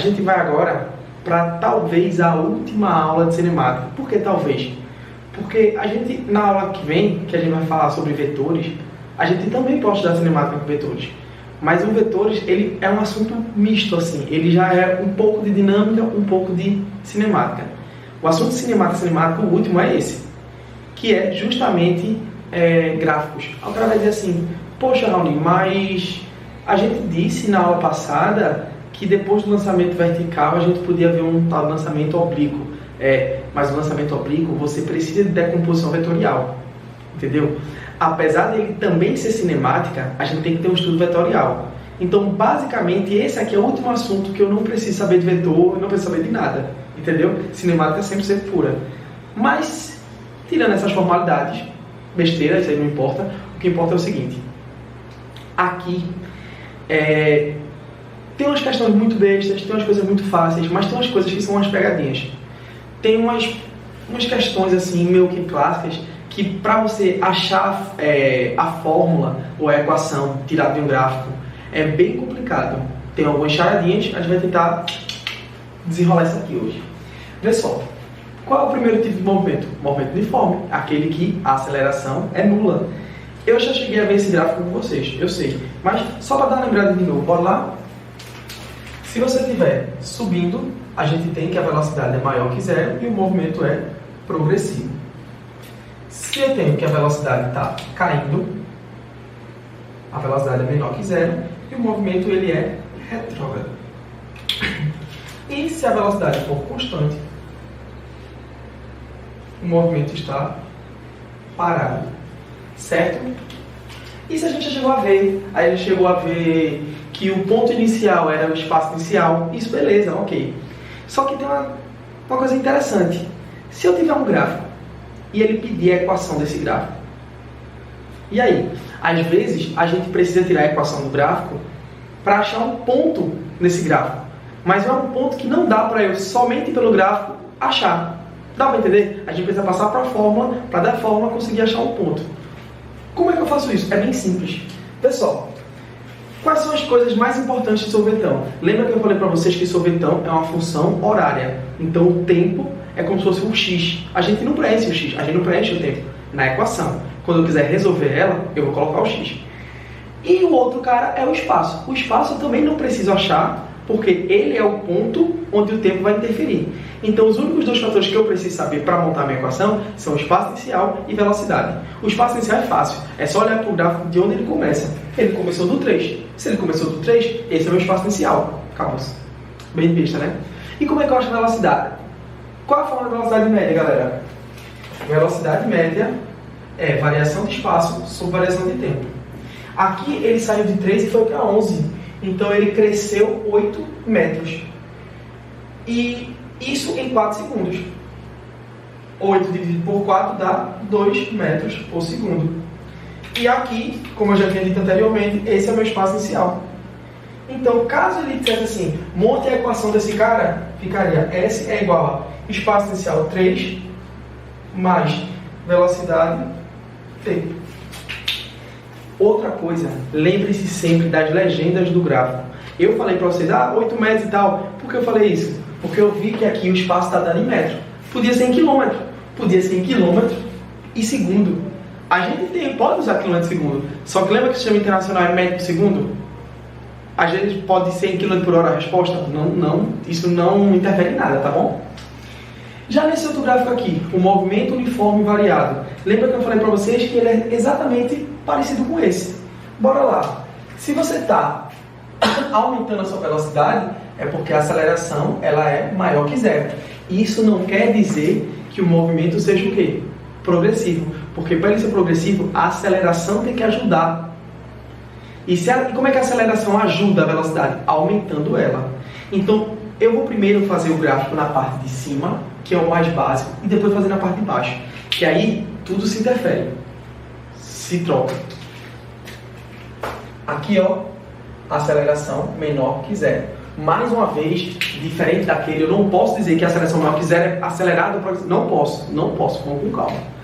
gente vai agora para talvez a última aula de cinemática. Por que talvez? Porque a gente, na aula que vem, que a gente vai falar sobre vetores, a gente também pode estudar cinemática com vetores. Mas o vetores, ele é um assunto misto, assim. Ele já é um pouco de dinâmica, um pouco de cinemática. O assunto de cinemática, o último é esse, que é justamente gráficos. Alguém vai dizer assim, poxa, Raoni, mas a gente disse na aula passada que depois do lançamento vertical a gente podia ver um tal lançamento oblíquo. Mas o lançamento oblíquo você precisa de decomposição vetorial, entendeu? Apesar dele também ser cinemática, a gente tem que ter um estudo vetorial. Então, basicamente, esse aqui é o último assunto que eu não preciso saber de vetor, não preciso saber de nada, entendeu? Cinemática é 100% pura. Mas, tirando essas formalidades, besteira, isso aí não importa, o que importa é o seguinte. Aqui, tem umas questões muito bestas, tem umas coisas muito fáceis, mas tem umas coisas que são umas pegadinhas. Tem umas questões assim, meio que clássicas, que para você achar a fórmula ou a equação tirada de um gráfico é bem complicado. Tem algumas charadinhas, a gente vai tentar desenrolar isso aqui hoje. Vê só, qual é o primeiro tipo de movimento? Movimento uniforme, aquele que a aceleração é nula. Eu já cheguei a ver esse gráfico com vocês, eu sei, mas só para dar uma lembrada de novo, bora lá? Se você estiver subindo, a gente tem que a velocidade é maior que zero e o movimento é progressivo. Se eu tenho que a velocidade está caindo, a velocidade é menor que zero e o movimento ele é retrógrado. E se a velocidade for constante, o movimento está parado, certo? Isso a gente já chegou a ver. Aí a gente chegou a ver que o ponto inicial era o espaço inicial. Isso, beleza, ok. Só que tem uma coisa interessante. Se eu tiver um gráfico e ele pedir a equação desse gráfico, e aí? Às vezes a gente precisa tirar a equação do gráfico para achar um ponto nesse gráfico. Mas é um ponto que não dá para eu, somente pelo gráfico, achar. Dá para entender? A gente precisa passar para a fórmula, para da fórmula conseguir achar um ponto. Como é que eu faço isso? É bem simples. Pessoal, quais são as coisas mais importantes de sorvetão? Lembra que eu falei para vocês que sorvetão é uma função horária. Então o tempo é como se fosse um x. A gente não preenche o x, a gente não preenche o tempo na equação. Quando eu quiser resolver ela, eu vou colocar o x. E o outro cara é o espaço. O espaço eu também não preciso achar, porque ele é o ponto onde o tempo vai interferir. Então, os únicos dois fatores que eu preciso saber para montar a minha equação são o espaço inicial e velocidade. O espaço inicial é fácil, é só olhar para o gráfico de onde ele começa. Ele começou do 3. Se ele começou do 3, esse é o meu espaço inicial. Acabou-se. Bem besta, né? E como é que eu acho a velocidade? Qual é a forma da velocidade média, galera? Velocidade média é variação de espaço sobre variação de tempo. Aqui ele saiu de 3 e foi para 11. Então ele cresceu 8 metros. E isso em 4 segundos. 8 dividido por 4 dá 2 metros por segundo. E aqui, como eu já tinha dito anteriormente, esse é o meu espaço inicial. Então, caso ele dissesse assim, monte a equação desse cara, ficaria S é igual a espaço inicial 3 mais velocidade T. Outra coisa, lembre-se sempre das legendas do gráfico. Eu falei para vocês, 8 metros e tal. Por que eu falei isso? Porque eu vi que aqui o espaço está dando em metro. Podia ser em quilômetro. Podia ser em quilômetro e segundo. A gente pode usar quilômetro e segundo. Só que lembra que o sistema internacional é metro por segundo? Às vezes pode ser em quilômetro por hora a resposta? Não, isso não interfere em nada, tá bom? Já nesse outro gráfico aqui, o movimento uniforme variado. Lembra que eu falei para vocês que ele é exatamente parecido com esse. Bora lá. Se você está aumentando a sua velocidade, é porque a aceleração ela é maior que zero. Isso não quer dizer que o movimento seja o quê? Progressivo. Porque para ele ser progressivo, a aceleração tem que ajudar. E como é que a aceleração ajuda a velocidade? Aumentando ela. Então, eu vou primeiro fazer o gráfico na parte de cima, que é o mais básico, e depois fazer na parte de baixo. Que aí, tudo se interfere. Se troca. Aqui, ó, aceleração menor que zero. Mais uma vez, diferente daquele, eu não posso dizer que a aceleração menor que zero é acelerada. Não posso, vamos com calma.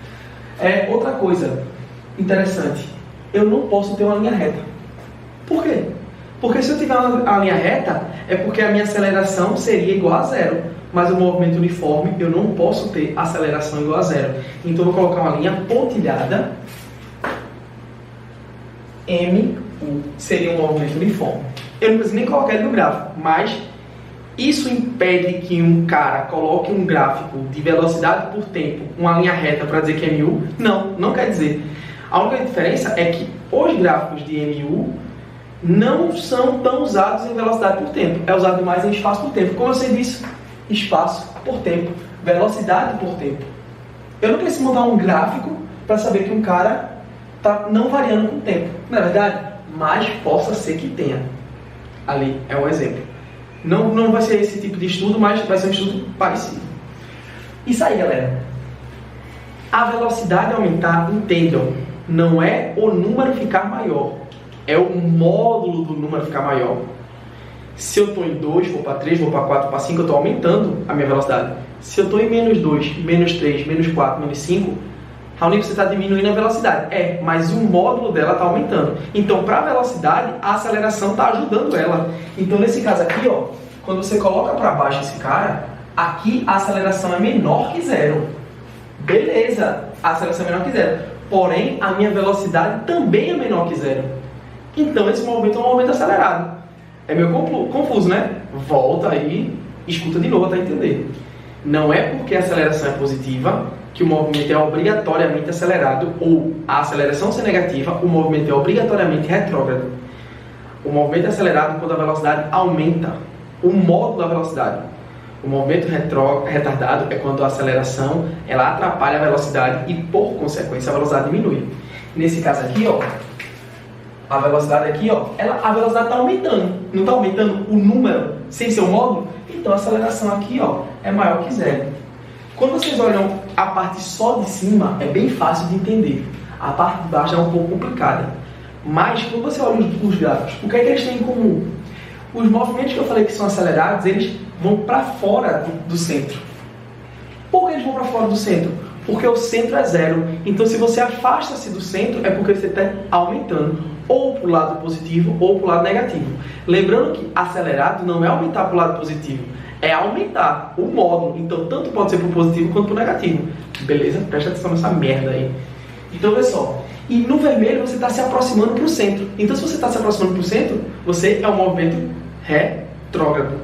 Outra coisa interessante, eu não posso ter uma linha reta. Por quê? Porque se eu tiver a linha reta, é porque a minha aceleração seria igual a zero. Mas o movimento uniforme, eu não posso ter aceleração igual a zero. Então eu vou colocar uma linha pontilhada, MU, seria um movimento uniforme. Eu não preciso nem colocar ele no gráfico, mas isso impede que um cara coloque um gráfico de velocidade por tempo, uma linha reta para dizer que é MU? Não, não quer dizer. A única diferença é que os gráficos de MU não são tão usados em velocidade por tempo. É usado mais em espaço por tempo. Como você disse, espaço por tempo, velocidade por tempo. Eu não preciso montar um gráfico para saber que um cara está não variando com o tempo. Não é verdade? Mas possa ser que tenha. Ali é um exemplo. Não vai ser esse tipo de estudo, mas vai ser um estudo parecido. Isso aí, galera. A velocidade aumentar, entendam, não é o número ficar maior. É o módulo do número ficar maior. Se eu estou em 2, vou para 3, vou para 4, para 5, eu estou aumentando a minha velocidade. Se eu estou em menos 2, menos 3, menos 4, menos 5, Raoni, você está diminuindo a velocidade. É, mas o módulo dela está aumentando. Então, para a velocidade, a aceleração está ajudando ela. Então, nesse caso aqui, ó, quando você coloca para baixo esse cara, aqui a aceleração é menor que zero. Beleza, a aceleração é menor que zero. Porém, a minha velocidade também é menor que zero. Então, esse movimento é um movimento acelerado. É meio confuso, né? Volta aí, escuta de novo até entender. Não é porque a aceleração é positiva que o movimento é obrigatoriamente acelerado, ou a aceleração ser negativa, o movimento é obrigatoriamente retrógrado. O movimento é acelerado quando a velocidade aumenta, o módulo da velocidade. O movimento retardado é quando a aceleração ela atrapalha a velocidade e, por consequência, a velocidade diminui. Nesse caso aqui, ó, a velocidade aqui, ó, a velocidade está aumentando. Não está aumentando o número sem ser o módulo? Então a aceleração aqui, ó, é maior que zero. Quando vocês olham a parte só de cima, é bem fácil de entender. A parte de baixo é um pouco complicada. Mas quando você olha os gráficos, o que é que eles têm em comum? Os movimentos que eu falei que são acelerados, eles vão para fora do centro. Por que eles vão para fora do centro? Porque o centro é zero. Então, se você afasta-se do centro, é porque você está aumentando, ou para o lado positivo, ou para o lado negativo. Lembrando que acelerado não é aumentar para o lado positivo, é aumentar o módulo. Então, tanto pode ser para o positivo quanto para o negativo. Beleza? Presta atenção nessa merda aí. Então, vê só. E no vermelho, você está se aproximando para o centro. Então, se você está se aproximando para o centro, você é um movimento retrógrado.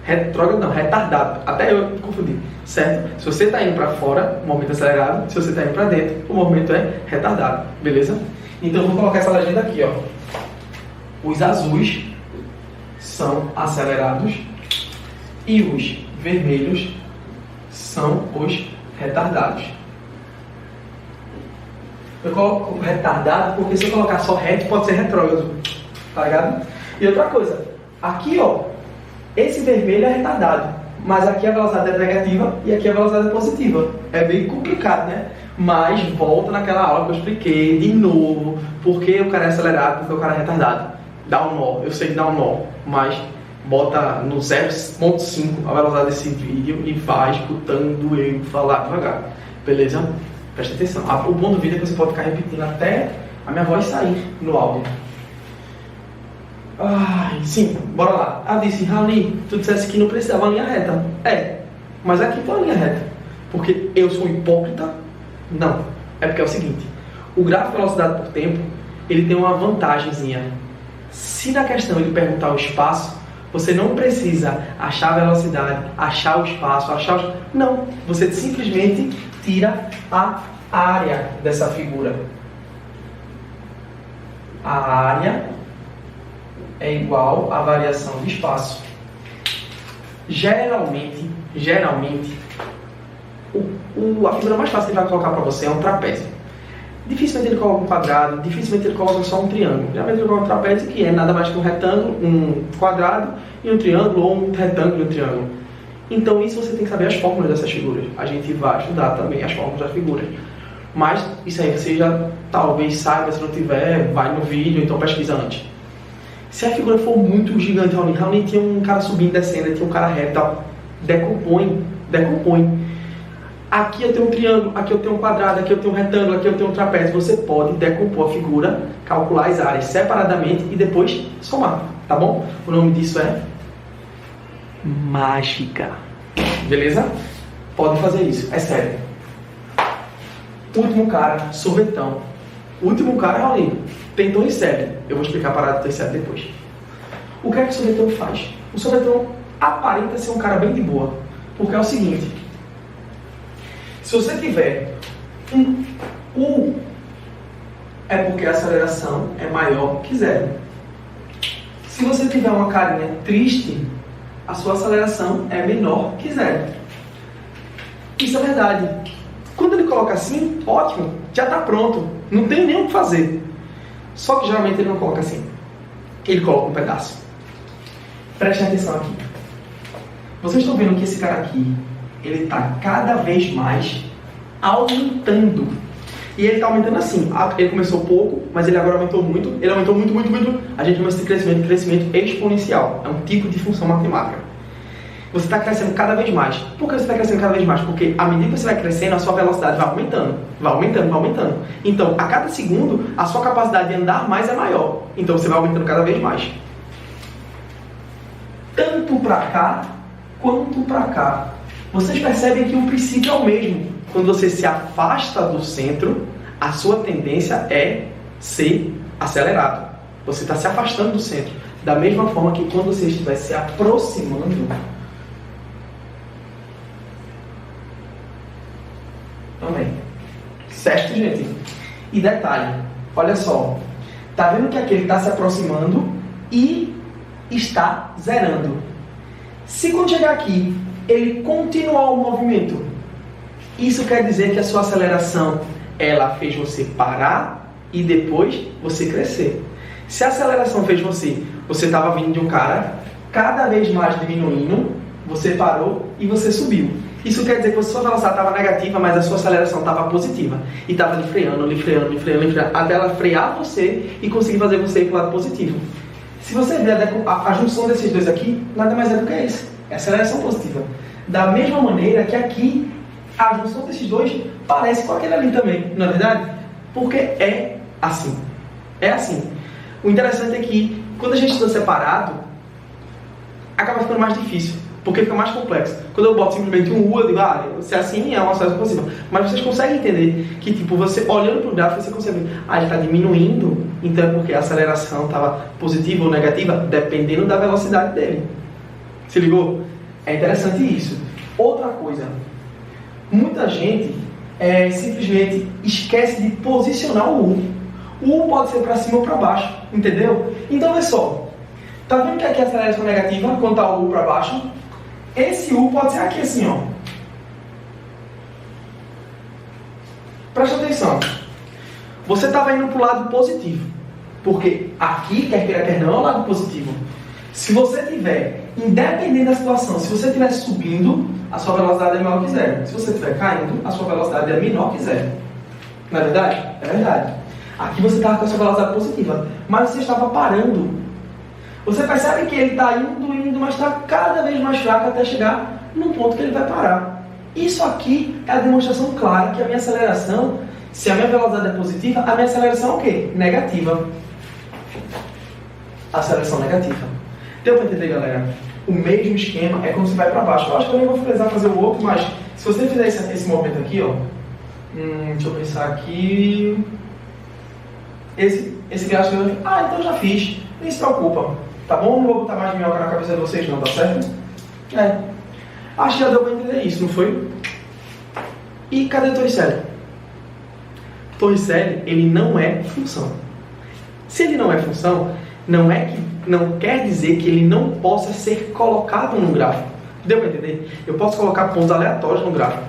Retrógrado não, retardado. Até eu confundi, certo? Se você está indo para fora, o movimento é acelerado. Se você está indo para dentro, o movimento é retardado. Beleza? Então, eu vou colocar essa legenda aqui, ó. Os azuis são acelerados e os vermelhos são os retardados. Eu coloco retardado porque se eu colocar só reto, pode ser retrógrado. Tá ligado? E outra coisa, aqui, ó, esse vermelho é retardado, mas aqui a velocidade é negativa e aqui a velocidade é positiva. É bem complicado, né? Mas volta naquela aula que eu expliquei de novo porque o cara é acelerado, porque o cara é retardado. Dá um nó, eu sei que dá um nó, mas bota no 0.5 a velocidade desse vídeo e vai escutando eu falar devagar. Beleza? Presta atenção. O bom do vídeo é que você pode ficar repetindo até a minha voz sair no áudio. Ai, sim, bora lá. Ah, disse, Raoni, tu dissesse que não precisava uma linha reta. É, mas aqui tem uma linha reta. Porque eu sou hipócrita? Não. É porque é o seguinte, o gráfico de velocidade por tempo, ele tem uma vantagemzinha. Se na questão ele perguntar o espaço, você não precisa achar a velocidade, achar o espaço, Não, você simplesmente tira a área dessa figura. A área é igual à variação de espaço. Geralmente, a figura mais fácil que ele vai colocar para você é um trapézio. Dificilmente ele coloca um quadrado, dificilmente ele coloca só um triângulo. Geralmente ele coloca um trapézio, que é nada mais que um retângulo, um quadrado e um triângulo, ou um retângulo e um triângulo. Então isso você tem que saber as fórmulas dessas figuras. A gente vai estudar também as fórmulas das figuras. Mas isso aí você já talvez saiba, se não tiver, vai no vídeo, então pesquisa antes. Se a figura for muito gigante, realmente tinha um cara subindo, descendo, tinha um cara reto, decompõe. aqui eu tenho um triângulo, aqui eu tenho um quadrado, aqui eu tenho um retângulo, aqui eu tenho um trapézio. Você pode decompor a figura, calcular as áreas separadamente e depois somar, tá bom? O nome disso é mágica. Beleza? Pode fazer isso, é sério. Último cara, sorvetão. Último cara, Raulino, tem torre série. Eu vou explicar a parada da torre série depois. O que é que o sorvetão faz? O sorvetão aparenta ser um cara bem de boa. Porque é o seguinte. Se você tiver um U, é porque a aceleração é maior que zero. Se você tiver uma carinha triste, a sua aceleração é menor que zero. Isso é verdade. Quando ele coloca assim, ótimo, já está pronto. Não tem nem o que fazer. Só que geralmente ele não coloca assim. Ele coloca um pedaço. Prestem atenção aqui. Vocês estão vendo que esse cara aqui, ele está cada vez mais aumentando. E ele está aumentando assim. Ele começou pouco, mas ele agora aumentou muito. Ele aumentou muito, muito, muito. A gente chama esse crescimento exponencial. É um tipo de função matemática. Você está crescendo cada vez mais. Por que você está crescendo cada vez mais? Porque à medida que você vai crescendo, a sua velocidade vai aumentando. Vai aumentando, vai aumentando. Então, a cada segundo, a sua capacidade de andar mais é maior. Então, você vai aumentando cada vez mais. Tanto para cá, quanto para cá. Vocês percebem que o princípio é o mesmo. Quando você se afasta do centro, a sua tendência é ser acelerado. Você está se afastando do centro. Da mesma forma que quando você estiver se aproximando, também. Certo, gente? E detalhe, olha só. Tá vendo que aqui ele está se aproximando e está zerando. Se quando chegar aqui, ele continuar o movimento, isso quer dizer que a sua aceleração, ela fez você parar e depois você crescer. Se a aceleração fez você estava vindo de um cara, cada vez mais diminuindo, você parou e você subiu. Isso quer dizer que a sua velocidade estava negativa, mas a sua aceleração estava positiva. E estava lhe freando, até ela frear você e conseguir fazer você ir para o lado positivo. Se você ver a junção desses dois aqui, nada mais é do que isso. É aceleração positiva. Da mesma maneira que aqui, a junção desses dois parece com aquele ali também, não é verdade? Porque é assim. É assim. O interessante é que, quando a gente está separado, acaba ficando mais difícil. Porque fica mais complexo. Quando eu boto simplesmente um U, eu digo, se é assim, é uma aceleração possível. Mas vocês conseguem entender que, tipo, você olhando para o gráfico, você consegue ver, ele está diminuindo, então é porque a aceleração estava positiva ou negativa, dependendo da velocidade dele. Se ligou? É interessante isso. Outra coisa, muita gente simplesmente esquece de posicionar o U. O U pode ser para cima ou para baixo, entendeu? Então, olha só. Tá vendo que aqui a aceleração negativa, quando está o U para baixo? Esse U pode ser aqui assim, ó. Presta atenção. Você estava indo para o lado positivo. Porque aqui, quer queira, quer não, é o lado positivo. Se você tiver, independente da situação, se você estiver subindo, a sua velocidade é maior que zero. Se você estiver caindo, a sua velocidade é menor que zero. Não é verdade? É verdade. Aqui você estava com a sua velocidade positiva, mas você estava parando. Você percebe que ele está indo, mas está cada vez mais fraco até chegar num ponto que ele vai parar. Isso aqui é a demonstração clara que a minha aceleração, se a minha velocidade é positiva, a minha aceleração é o quê? Negativa. Aceleração negativa. Deu para entender, galera? O mesmo esquema é quando você vai para baixo. Eu acho que eu nem vou precisar fazer o outro, mas se você fizer esse movimento aqui, ó. Deixa eu pensar aqui. Esse gráfico, então eu já fiz. Nem se preocupa. Tá bom? Não vou botar mais minhoca na cabeça de vocês não, tá certo? Acho que já deu para entender isso, não foi? E cadê Torricelli? Torricelli, ele não é função. Se ele não é função, não quer dizer que ele não possa ser colocado no gráfico. Deu para entender? Eu posso colocar pontos aleatórios no gráfico.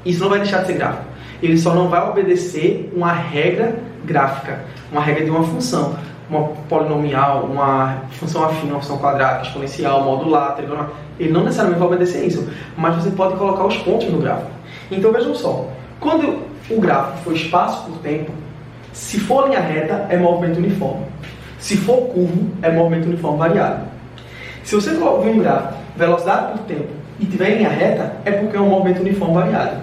Isso não vai deixar de ser gráfico. Ele só não vai obedecer uma regra gráfica, uma regra de uma função. Uma polinomial, uma função afim, uma função quadrática, exponencial, modular, trigonal. Ele não necessariamente vai obedecer isso, mas você pode colocar os pontos no gráfico. Então vejam só, quando o gráfico for espaço por tempo, se for linha reta, é movimento uniforme. Se for curvo, é movimento uniforme variável. Se você colocar um gráfico, velocidade por tempo, e tiver em linha reta, é porque é um movimento uniforme variável.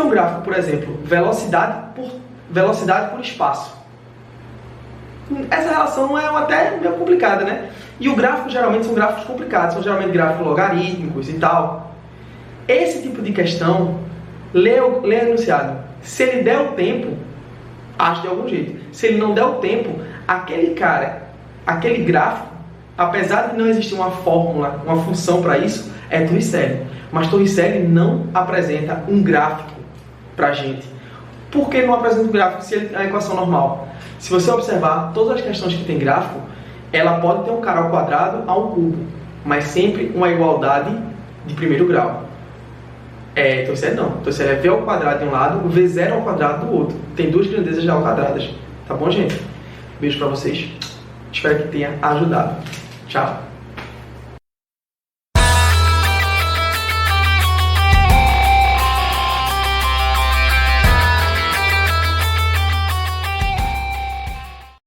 ver um gráfico, por exemplo, velocidade por espaço. Essa relação é até meio complicada, né? E o gráfico geralmente são gráficos complicados, são geralmente gráficos logarítmicos e tal. Esse tipo de questão, lê o enunciado. Se ele der o tempo, acha de algum jeito. Se ele não der o tempo, aquele gráfico, apesar de não existir uma fórmula, uma função para isso, é Torricelli. Mas Torricelli não apresenta um gráfico para a gente. Por que não apresenta um gráfico se ele é a equação normal? Se você observar, todas as questões que tem gráfico, ela pode ter um cara ao quadrado a um cubo, mas sempre uma igualdade de primeiro grau. Torricelli não. Torricelli é V ao quadrado de um lado, V0 ao quadrado do outro. Tem duas grandezas já ao quadradas. Tá bom, gente? Beijo pra vocês. Espero que tenha ajudado. Tchau.